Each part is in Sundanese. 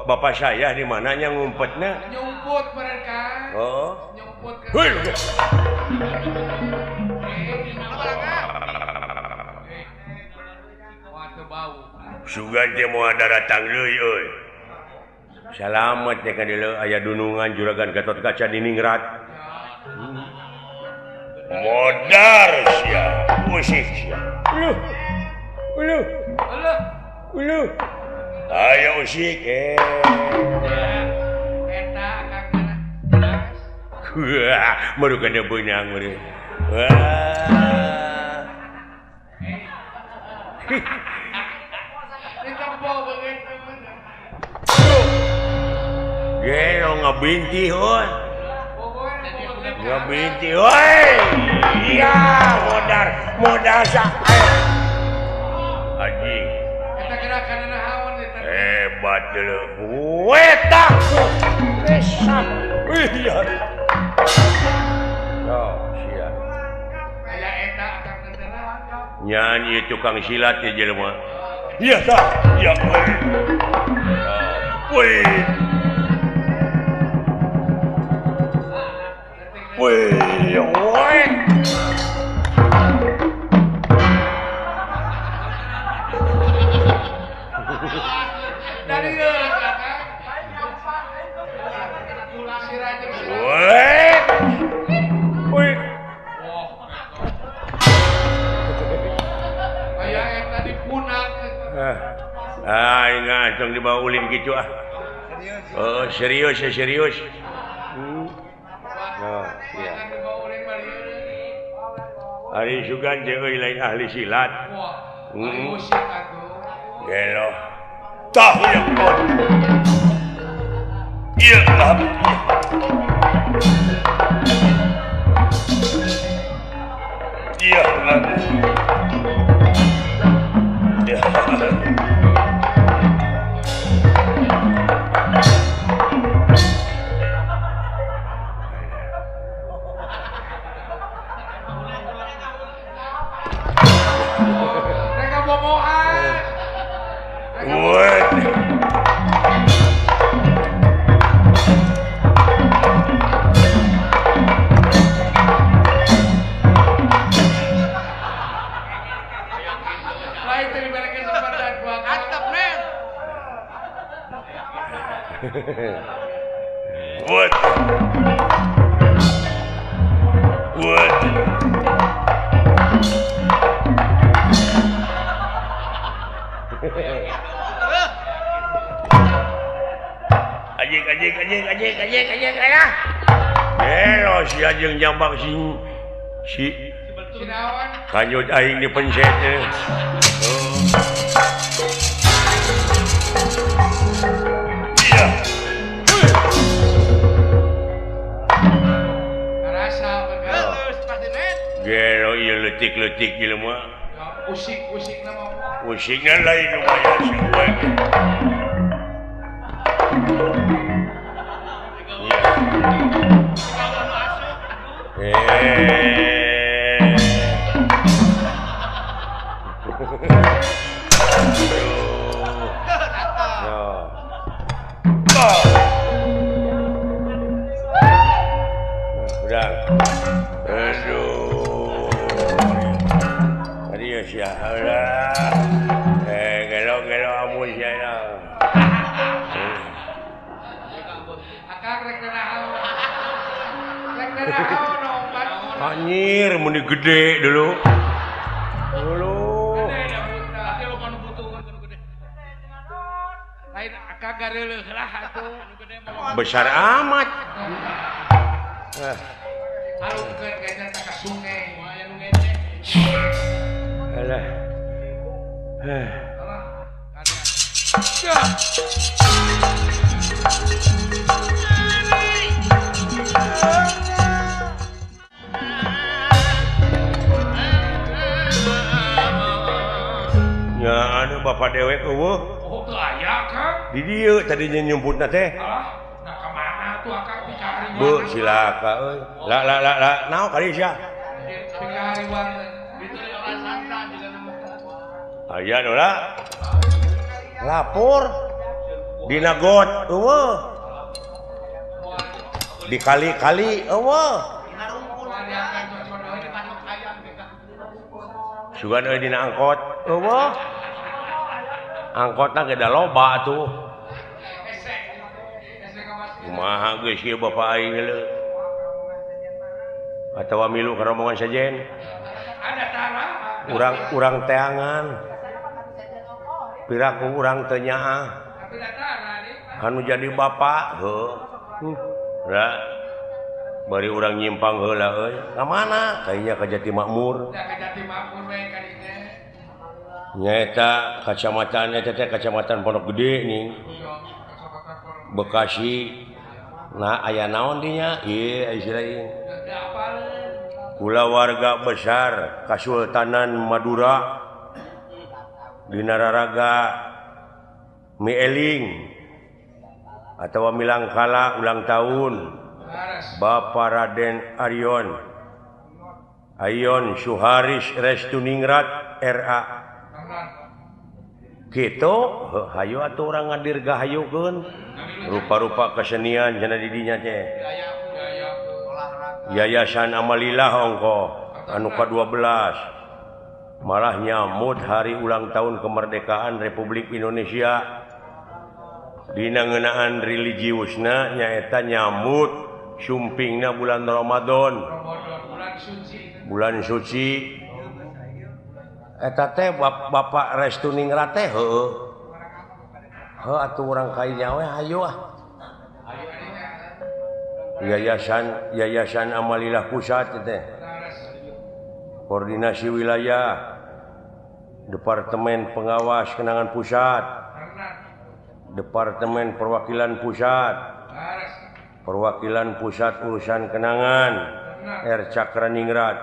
bapak saya di mananya ngumpetnya? Nyumput mereka. Oh. Nyumput ke. Waduh bau. Sugan teh mau ada datang deui euy. Salamet ya ka dieu aya dunungan juragan Gatot Kaca di Ningrat. Modar sia, musik sia. Ulu. Ayo usik Eta kagana jelas. Wah, baru kada beunang meureun. Wah. Ditempo beungeun. Gelo ngabinti heuh. Ngabinti woi. Iya, modar sa. Anjing. Eta gerakanna haon eta. Hebat dulu. Weta. Besar. Iya. Oh, siap. Aya eta akang tentara. Nyanyi tukang silat ya jelema. Iya tah. Iya woi. Woi. Woi. Dari kakak. Woi. Aya eta dipunak. Ingat dong dibawa ulin gitu ah. Oh, serius. Oh, iya. Ari sugan jeung euy lain ahli silat. Musik atuh. Gelo. Tah yang kon. Iya, lah. Iya, lah. Ya. Mereka boboan. What? Lain tadi mereka kesempatan gua atap men. What? Anjing aya. Gelo si anjing jambak si Sinawan. kanyut aing dipencet. Iya. Karasa bener. Pasti net. Gelo ieu leutik-leutik ieu mah. Usik nama. Musiknya lain lumayan semua. Udah. Aduh. Tadi ya siapa? Gelo amun saya. Akang rek nanaon. Rek nanaon obat. Anjir, mun gede dulu. Lain akang gareuleuh lah atuh. Besar amat. Alungkeun kayaknya tak ka sungai. Alah. Ya anu bapak dewek eueuh. Oh teu aya Kang. Di dieu tadinya nyumputna teh. Alah, nah ka mana tuh akang pikari Bu, silaka euy. La, naon kali sia? Pikari wan. Itu di orang santa juga nemu. Aya nu la. Lapor. dina got dikali-kali sugan dina angkot angkotna ge da loba tuh kumaha geus ieu bapak aing heuleuh atawa milu ka rombongan sajen urang teangan piraku urang teu nyaah anu jadi bapak da bari urang nyimpang heula euy ka mana kayaknya ka Jatimakmur nyaeta kacamatan eta teh kacamatan Pondok Gede nih Bekasi nah aya naon dinya ieu ieu kula warga besar Kasultanan Madura dina raraga Mieling atawa Milangkala ulang tahun Bapak Raden Ayon Suharis Restuningrat RA gitu hayu atuh urang ngadirgahayukeun rupa-rupa kesenian cenah di dinya teh Yayasan Amalillah ongko anu ka-12 malah nyamut hari ulang tahun kemerdekaan Republik Indonesia dina ngeunaan religiusna nyaeta nyamut sumpingna bulan Ramadan bulan suci eta teh Bapak Restuningrat teh heueuh atuh urang kainya we hayu Yayasan Amalillah Pusat teh koordinasi wilayah Departemen Pengawas Kenangan Pusat Departemen Perwakilan Pusat Urusan Kenangan R. Cakraningrat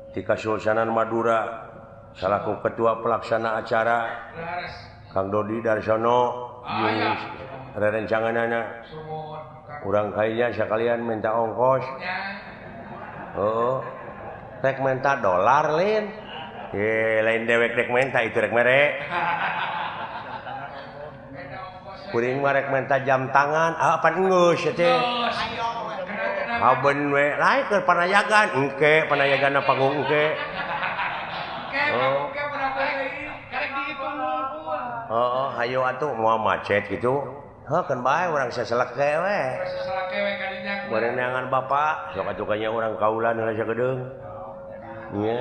di Kasultanan Madura salaku ketua pelaksana acara Kang Dodi Darsono rerencanganana urang kayaknya sekalian minta ongkos rek minta dolar lain dewek rek minta itu rek mere kuring mah rek minta jam tangan pan geus teh habeun we lain keur panayagan engke panayagana panggung engke hayu atuh moal macet gitu kan bae urang saselek we bareng neangan bapak sok atuh kanya urang kaulan heula sagedeung nya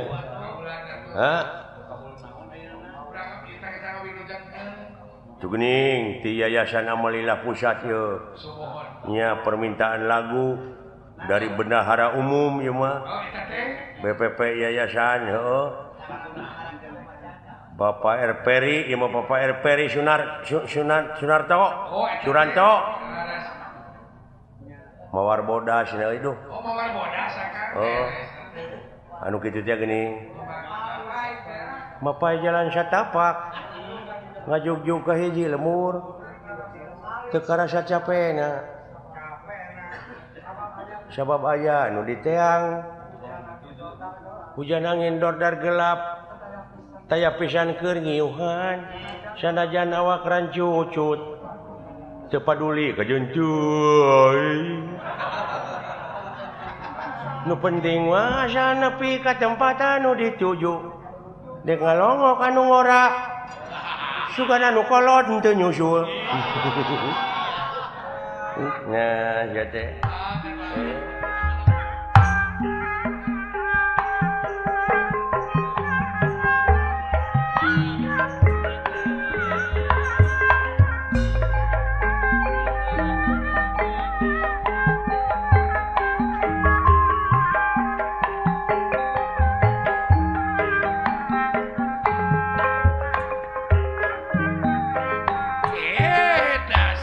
Cugening ti Yayasan Amalillah Pusat ye nya permintaan lagu dari bendahara umum ieu mah BPP Yayasan heuh Bapak Erperi ieu mah Bapak Erperi Suranto mawar bodas nya itu mawar bodas anu kitu teh geuning Bapak jalan satapak ngajugjug ka hiji lemur teu karasa capena sabab aya nu diteang hujan angin dordar gelap taya pisan keur ngiuhan sanajan awak rancucut teu paduli ka jeuncuy nu penting mah asa nepi ka tempat anu dituju dek ngalongok anu ngora sugan anu kolot teu nyusul nah ya teh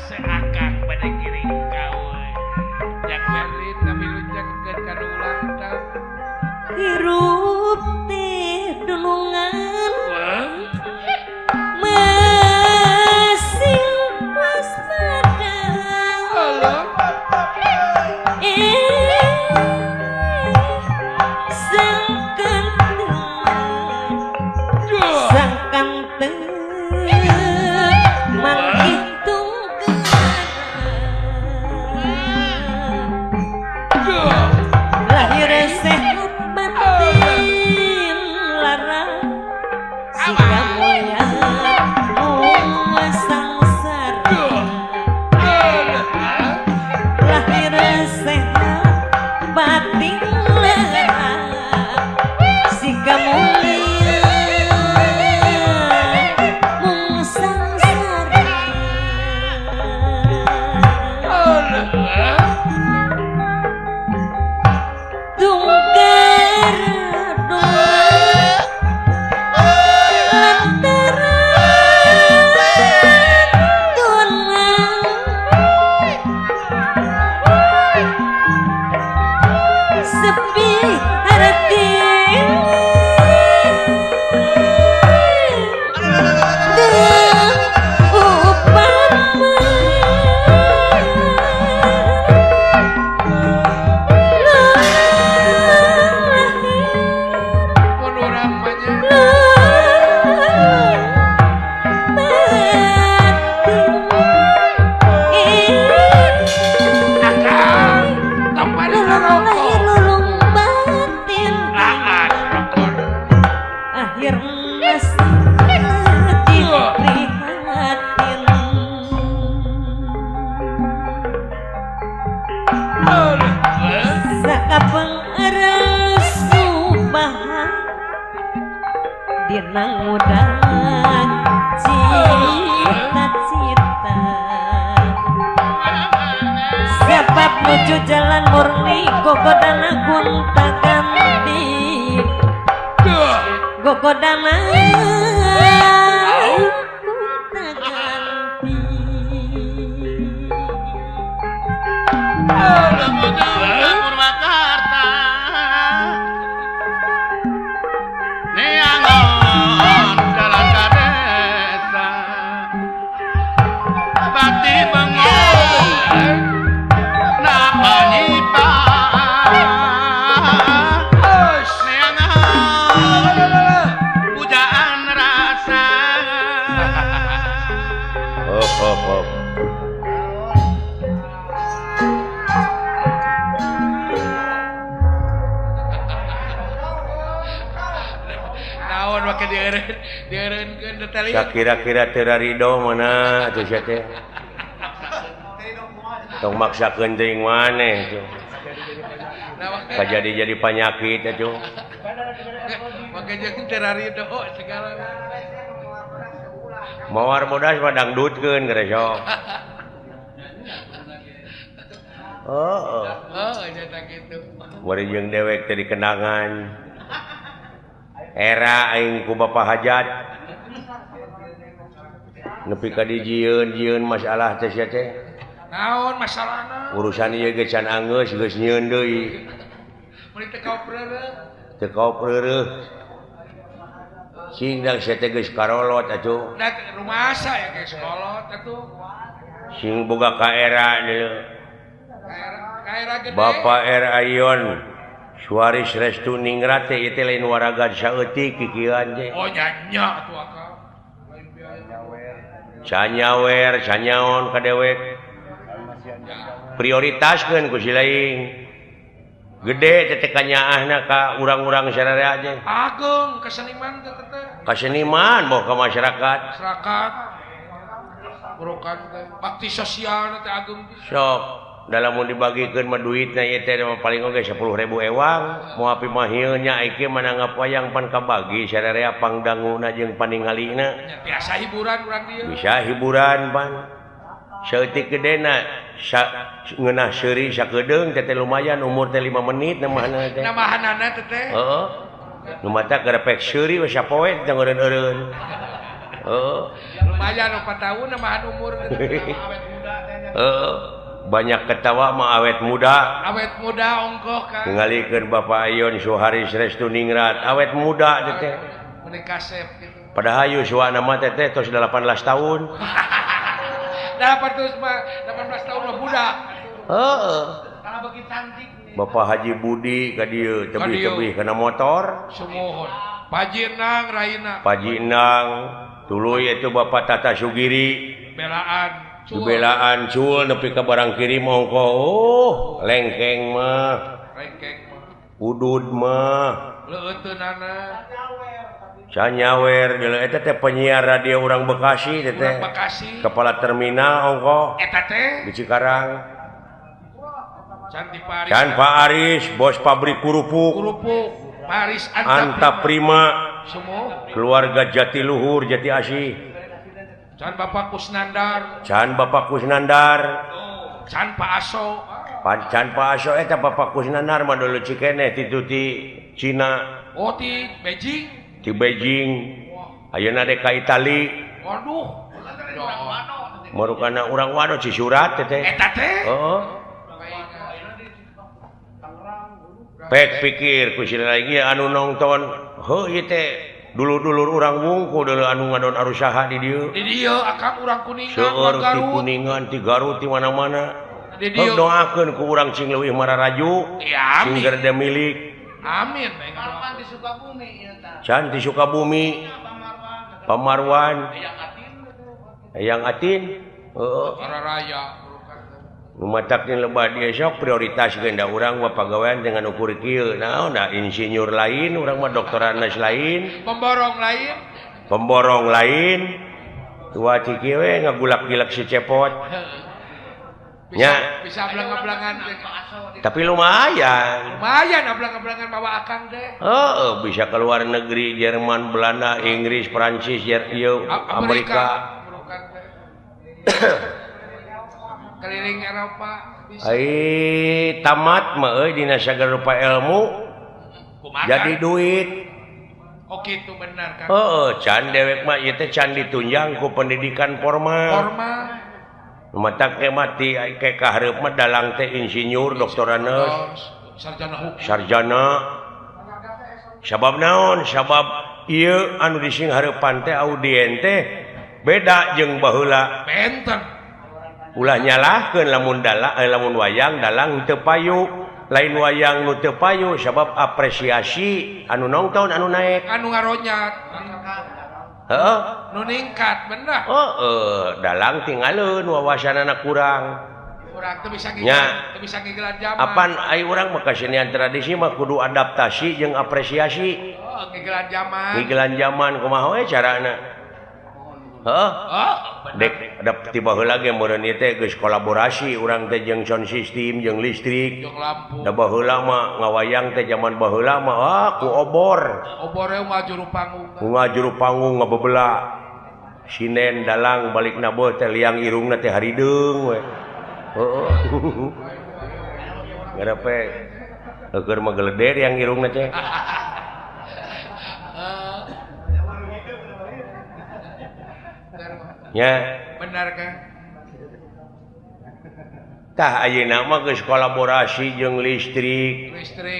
seakang pada giring kau yang Berlin ngambil Sakapengeres subahan dina ngudang cita-cita sebab menuju jalan murni gogodana gonta ganti gogodana gonta ganti Purwakarta neangon jalan ka desa bakti bengi napa nyipa neangon pujaan rasa hop naon make dieureunkeun detali kira-kira terarido mana tuh sia teh tong maksakeun teuing maneh tuh kajadi-jadi penyakit atuh make jeung terarido segala mawar bodas mah dangdutkeun geus sok oh nyata gitu bari jeung dewek teh dikenangan era aing ku bapa hajat nepi ka dijieun masalah teh sia teh naon masalahna urusan ieu geus can anggeus geus nyieun deui mun teu kaopreureuh teu kaopreureuh sing dang sia teh geus karolot atuh da rumasa ya geus kolot atuh sing boga ka era deui kaera gede Bapak R. Ayon Suaris Restu Ningrat teh ieu teh lain waraga saeutik kikieuan teh oh nyanya atuh akal lain biaya canyaon ka dewek prioritaskeun ku si lain gede teh kanyaahna ka urang-urang sadaya teh agung ka seniman teh ka seniman boh ka masyarakat burokan teh bakti sosial teh agung sok dalam mun dibagikeun mah duitna ieu teh paling oge 10.000 ewang moal mah ieu nya iki manangap wayang pan kabagi sadarea pangdanguna jeung paningalina biasa hiburan urang dieu bisa hiburan pan saeutik gedena ngeunah seuri sakedeung teh lumayan umur teh 5 menit namahna teh namahanana teh heeh nu mata garepek seuri we sapoe teh ngeureun-eureun heeh lumayan 4 tahun namahan umur awet muda teh heeh banyak ketawa mah awet muda ongkoh kan ngalikeun Bapak Ayon Suharis Restu Ningrat awet muda teh menikah sep gitu padahal hayu suana mah teh tos 18 tahun 18 tahun mah budak heeh kana beuki cantik Bapak Haji Budi ka dieu tebih-tebih kana motor sumuhun Paji Endang Raina Paji Endang tuluy itu Bapak Tata Sugiri belaan cul nepi ka barang kiri mongko lengkeng mah udud mah leuteunana canyawer deuleu eta teh penyiar radio urang Bekasi teh kepala terminal ongko eta teh di Cikarang Can Pak Aris bos pabrik kurupuk Paris Anta Prima keluarga Jatiluhur Jati Asih Can Bapak Kusnandar Can Pak Aso eta Bapak Kusnandar mah dulu cikeneh ti Cina ti Beijing ayeuna de ka Itali waduh marukana urang wado Cisurat teh eta teh heeh pek pikir ku lagi anu nonton heuh ieu teh dulur-dulur urang wungkul deuleu anu ngadon arusaha di dieu akang urang Kuningan seueur ti Kuningan ti Garut ti mana-mana doakeun ku urang cing leuwih mararaju sing gerde milik amin can di Sukabumi Pamarwan Hayang Atin heeh Raya Numatakkeun lebah dia sok prioritas genda urang mah pagawean dengan ukur kieu naon da insinyur lain urang mah doktoranas lain pemborong lain tua ciki we ngagulak-gilak si cepot Bisa belang-belangan tapi lumayan ablang-ablangan bawa akang deh. Bisa ke luar negeri Jerman Belanda Inggris Prancis Amerika keliling Eropa bisa. Tamat mah dina sagala rupa ilmu jadi duit. Gitu benar kan. Can dewek mah ieu teh can ditunjang ku pendidikan formal. Matak ke mati ke kahareup mah dalang teh insinyur, doktoraneus, sarjana. Sabab naon? Sabab ieu anu dising hareupan teh audien teh beda jeung baheula. Benten. Ulah nyalahkeun lamun wayang dalang teu payu, lain wayang nu teu payu sabab apresiasi anu nongton anu naek, anu ngaronyat. Nu ningkat bener. Dalang tinggalin wawasanana kurang teu bisa ngigelan zaman. Apan ai urang mah kasenian tradisi mah kudu adaptasi jeung apresiasi. Ngigelan zaman kumaha we carana? Dek tiba heula ge meureun ieu teh geus kolaborasi urang teh jeung sound system jeung listrik. Da baheula mah ngawayang teh zaman baheula mah ku obor. Obore ngajuru panggung. Ngajuru panggung ngabebela. Sinen dalang balikna beuh teh liang irungna teh harideung we. Ngarepe keur mah geleder yang irungna teh. Benar kan? Tah ayeuna mah geus kolaborasi jeung listrik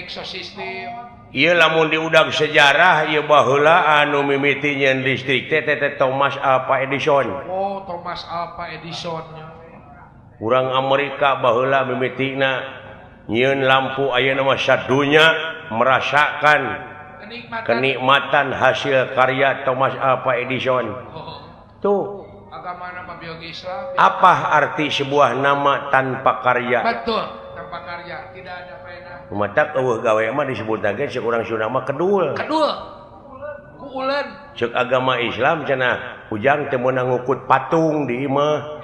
sound system. Ieu lamun diudag sejarah ieu baheula anu mimiti nyeun listrik teh Thomas Alva Edison. Thomas Alva Edison nya. Urang Amerika baheula mimitina nyieun lampu ayeuna mah sadunya merasakan kenikmatan hasil karya Thomas Alva Edison. Tuh agamana mah biologi Islam. Apa arti sebuah nama tanpa karya? Betul, tanpa karya tidak ada faedah. Matak eueuh gawe mah disebutna ge ceuk urang Sunda mah kedul. Ku uleun. Ceuk agama Islam cenah ujang teu meunang ngukut patung di imah.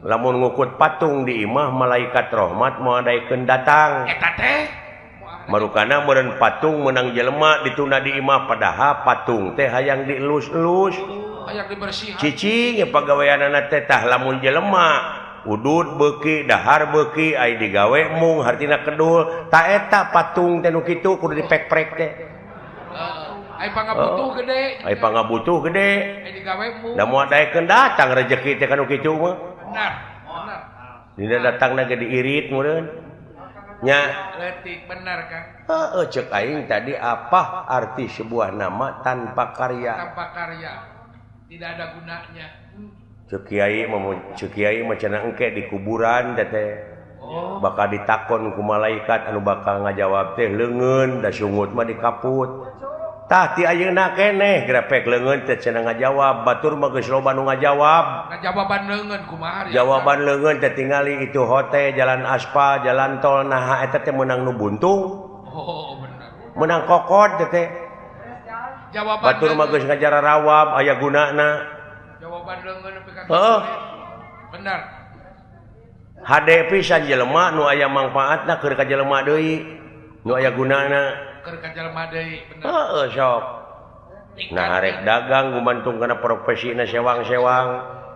Lamun ngukut patung di imah malaikat rahmat moal daekeun datang. Eta teh marukana meureun patung meunang jelema ditunda di imah padahal patung teh hayang dielus-elus. Hayang dibersihan. Cicing pagaweanana teh tah lamun jelema udud beuki dahar beuki ai digawe mung hartina kedul ta eta patung teh nu kitu kudu dipek-prek teh. Ai pangabutuh gede. Ai pangabutuh gede. Ai digawe mung. Da moal daekeun datang rezeki teh kanu kitu mah. Benar. Dina datangna ge diirit meureun. Nya leutik benar kan. Cek aing tadi apa arti sebuah nama tanpa karya? Tanpa karya. Tidak ada gunanya. Cek kiai mah cenah engke di kuburan teh. Bakal ditakon ku malaikat anu bakal ngajawab teh leungeun da sungut mah dikaput. Tah ti ayeuna keneh grepek leungeun teh cenah ngajawab, batur mah geus loba nu ngajawab. Ngajawaban leungeun kumaha? Jawaban leungeun teh tingali itu hote jalan aspal, jalan tol nah eta teh meunang nu buntung. Benar. Meunang kokot teh. Jawaban batur mah geus ngajara rawab aya gunana. Jawaban leungeun nepi ka benar. Hade pisan jelema nu aya mangpaatna keur ka jelema deui. Nu aya gunana keur ka jelema deui bener. Sok. Nah rek dagang gumantung kana profesina sewang-sewang.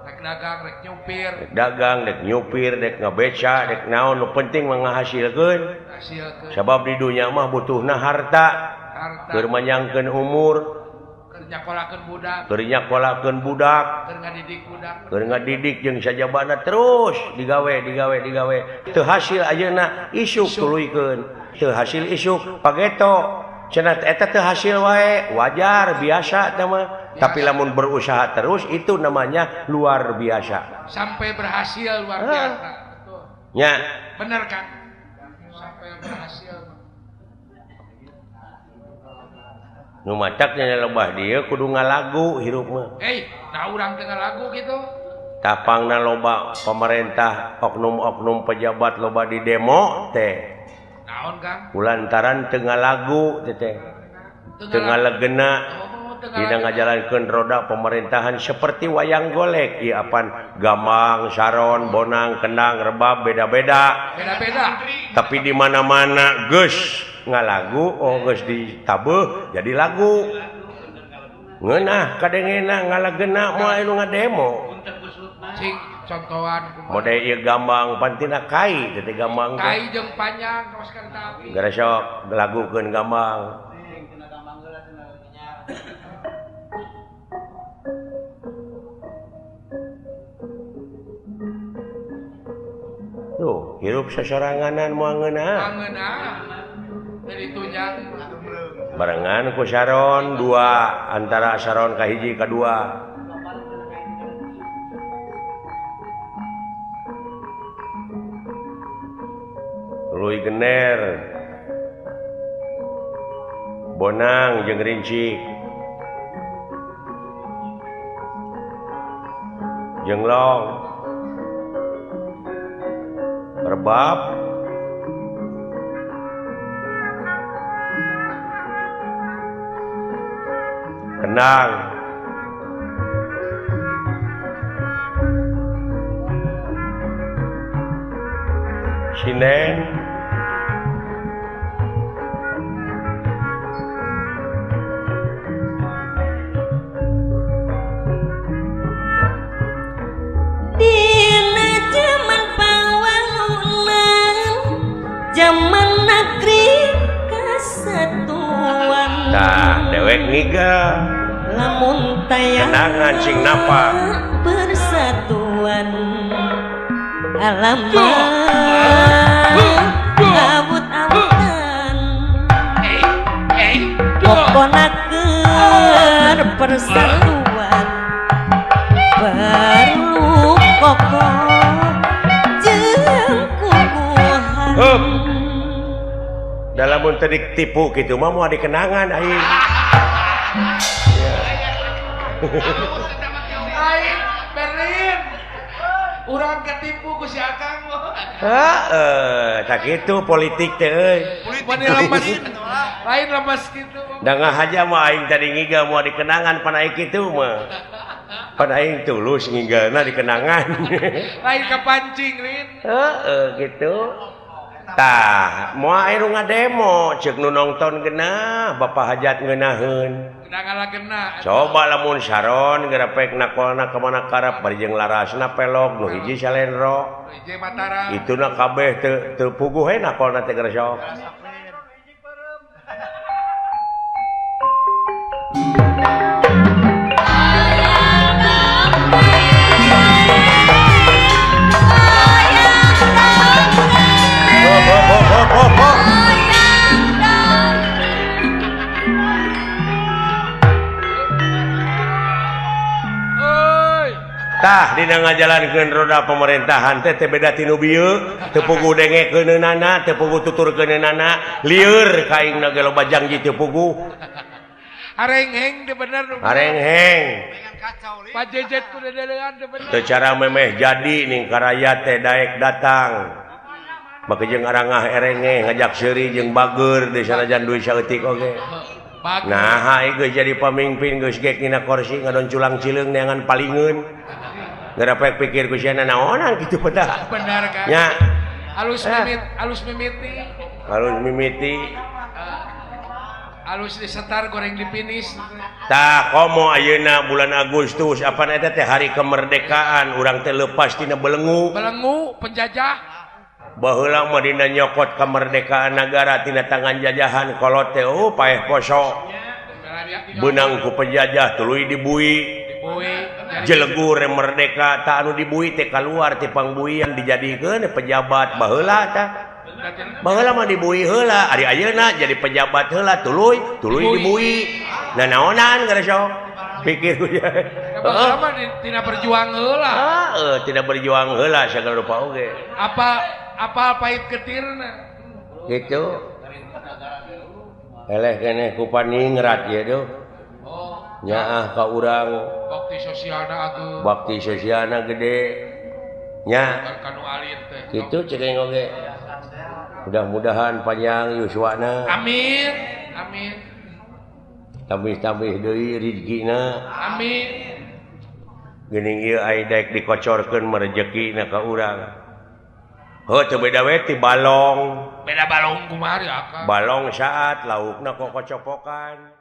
Rek dagang, rek nyupir. Rek dagang, rek nyupir, rek ngabeca, rek naon nu penting mah ngahasilkeun. Sabab di dunya mah butuhna harta. Keur manyangkeun umur. Keur nyakolakeun budak. Keur ngadidik jeung sajabana terus digawe. Teu hasil ayeuna isuk tuluykeun. Teu hasil isuk pageto. Cenah eta teu hasil wae, wajar biasa teh mah. Tapi lamun berusaha terus itu namanya luar biasa. Sampai berhasil luar biasa. Betul. Nya. Benar kan? Sampai berhasil. Nu macaknya lobah dieu kudu ngalagu hirup mah. Nah urang teu ngalagu gitu. Tapangna loba pemerintah, oknum-oknum pejabat loba di demo teh. Naon Kang? Kulantaran teu ngalagu teh. Teu ngalegena. dina ngajalankeun roda pemerintahan seperti wayang golek ieu apan Gamang, Saron, Bonang, Kenang, Rebab beda-beda. Tapi di mana-mana geus ngalagu geus ditabeuh jadi lagu. Ngeunah kadengena ngalageuna moal anu ngademo. Cing contohan mode ieu Gambang pantina kai teh Gambang kai jeung panjang kaos kereta api. Gara sok lagukeun Gambang. Tuh, hirup sasoranganan moal ngeunah. Dari tunjang Barengan ku Saron dua antara Saron ka hiji ka dua. Tuluy Gener. Bonang jeung Rincik. Jenglong. Rebab. Kenang. Sinen. Dina jaman pawangunan jaman negeri kesatuan Tah, dewek niga. lamun tayang Kenangan cing napa. Persatuan alamat abut-abutan kokonakeun persatuan perlu kokoh jeung kukuhan. Dalam mun teu ditipu kitu mah moal dikenangan aing. Aing Berlin urang ketipu ku si Akang Heeh, tak kitu politik teh euy. lain lemes gitu Da ngahaja mah aing tadi ngiga moal dikenangan pan aing kitu mah. Pan aing tulus ngigalna dikenangan. lain kepancing Lin Heeh, gitu. Tah, moal anu ngademo ceuk nu nongton geunah Bapak Hajat ngeunaheun. Kenang-kenang Coba lamun Saron gerepek nakolna ka mana karep bari jeung larasna pelog nu hiji Salendro. Ije Mataram Ituna kabeh teu puguh he nakolna teh geus sok. Tah dina ngajalankeun roda pemerintahan teh beda ti nu bieu, teu puguh dengekeunana, teu puguh tuturkeunana, lieur ka aingna ge loba janji teu puguh. Arengheng teh bener Arengheng. Pak Jejet ku dedeungan teh bener Teu cara memeh jadi ning karaya teh daek datang. Make jeung arangah erenge ngajak seuri jeung bager di sanajan duit saeutik oge. Nah, ieu geus jadi pamimpin geus gek dina kursi ngadon culang cileung neangan palingeun. Gerepek pikir ku siana naonan kitu pedah. Benar kan? Nya. Alus mimiti. Halus mimiti. Alus disetar goreng dipinis. Tah komo ayeuna bulan Agustus apa eta teh hari kemerdekaan urang teh leupas tina belenggu. Belenggu penjajah. Baheula mah dina nyokot kemerdekaan negara tina tangan jajahan kolot teh paeh poso. Beunang ku penjajah tuluy dibui. Jelegur merdeka tak anu dibui teh keluar ti pangbuian dijadikeun pejabat baheula tah. Baheula mah dibui heula, ari ayeuna jadi pejabat heula tuluy dibui. Nah naonan gara sok pikir ku ya. Baheula mah tina berjuang heula. Heeh, tidak berjuang heula sagala rupa oge. Apa pait ketirna. Gitu. Eleh keneh ku paningrat ye duh. Nyaah ka urang bakti sosialna gede nya kanu alit teh kitu ceuk oge mudah-mudahan panjang yuswana amin tambih-tambih deui rezekina. Amin. Geuning ieu ai daek dikocorkeun merejekina ka urang. Heuh teu beda we ti balong. Beda balong kumaha ya, Kang? Balong saat laukna kok kocopokan.